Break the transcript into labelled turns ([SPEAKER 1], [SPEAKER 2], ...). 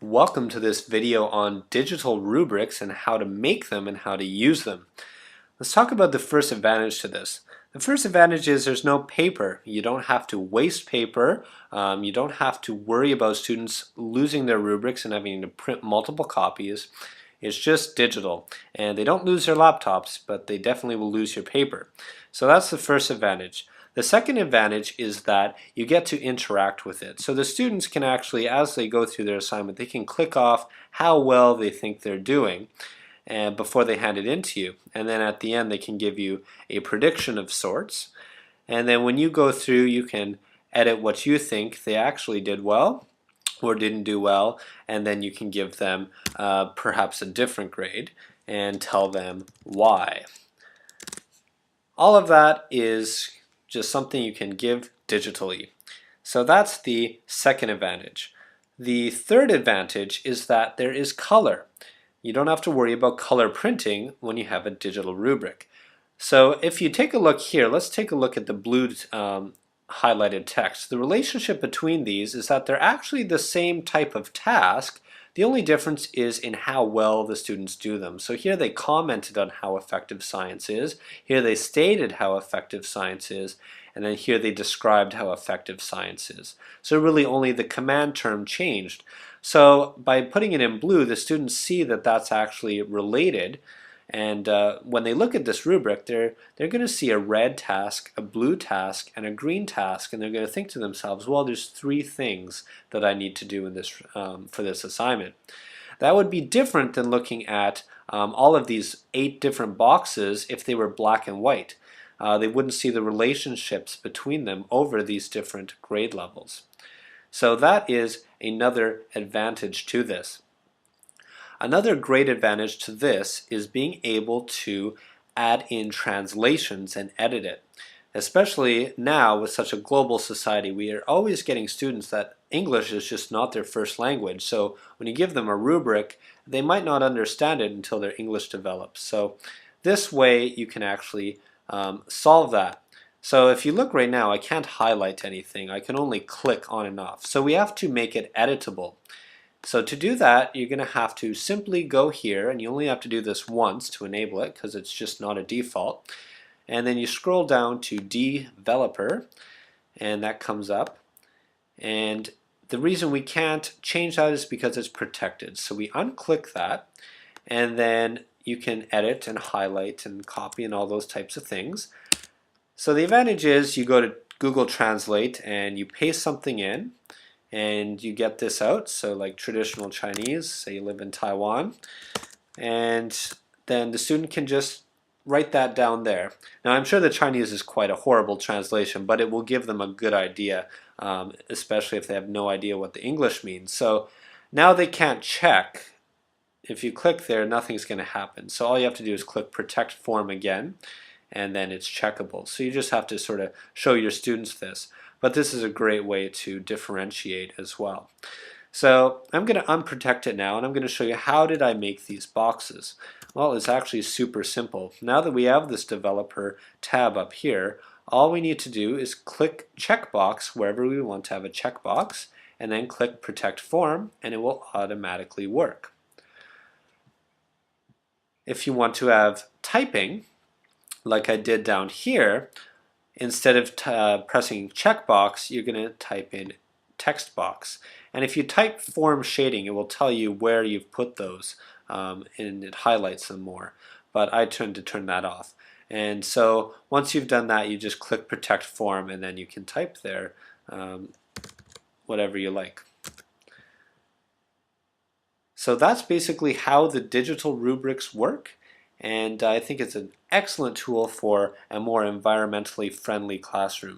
[SPEAKER 1] Welcome to this video on digital rubrics and how to make them and how to use them. Let's talk about the first advantage to this. The first advantage is there's no paper. You don't have to waste paper. You don't have to worry about students losing their rubrics and having to print multiple copies. It's just digital. And they don't lose their laptops, but they definitely will lose your paper. So that's the first advantage. The second advantage is that you get to interact with it. So the students can actually, as they go through their assignment, they can click off how well they think they're doing and before they hand it in to you. And then at the end they can give you a prediction of sorts. And then when you go through, you can edit what you think they actually did well or didn't do well, and then you can give them perhaps a different grade and tell them why. All of that is just something you can give digitally. So that's the second advantage. The third advantage is that there is color. You don't have to worry about color printing when you have a digital rubric. So if you take a look here, let's take a look at the blue highlighted text. The relationship between these is that they're actually the same type of task. The only difference is in how well the students do them. So here they commented on how effective science is, here they stated how effective science is, and then here they described how effective science is. So really only the command term changed. So by putting it in blue, the students see that that's actually related, and when they look at this rubric, they're going to see a red task, a blue task, and a green task, and they're going to think to themselves, well, there's three things that I need to do in this for this assignment. That would be different than looking at all of these 8 different boxes if they were black and white. They wouldn't see the relationships between them over these different grade levels. So that is another advantage to this. Another great advantage to this is being able to add in translations and edit it. Especially now with such a global society, we are always getting students that English is just not their first language. So when you give them a rubric, they might not understand it until their English develops. So this way you can actually solve that. So if you look right now, I can't highlight anything. I can only click on and off. So we have to make it editable. So to do that, you're going to have to simply go here, and you only have to do this once to enable it because it's just not a default. And then you scroll down to Developer, and that comes up. And the reason we can't change that is because it's protected. So we unclick that, and then you can edit and highlight and copy and all those types of things. So the advantage is you go to Google Translate and you paste something in, and you get this out. So like traditional Chinese, say you live in Taiwan, and then the student can just write that down there. Now I'm sure the Chinese is quite a horrible translation, but it will give them a good idea, especially if they have no idea what the English means. So now they can't check. If you click there, nothing's going to happen. So all you have to do is click Protect Form again, and then it's checkable. So you just have to sort of show your students this. But this is a great way to differentiate as well. So I'm going to unprotect it now, and I'm going to show you how did I make these boxes. Well, it's actually super simple. Now that we have this developer tab up here, all we need to do is click checkbox wherever we want to have a checkbox, and then click Protect Form, and it will automatically work. If you want to have typing, like I did down here, instead of pressing checkbox, you're going to type in text box. And if you type form shading, it will tell you where you've put those, and it highlights them more. But I tend to turn that off. And so once you've done that, you just click Protect Form, and then you can type there whatever you like. So that's basically how the digital rubrics work. And I think it's an excellent tool for a more environmentally friendly classroom.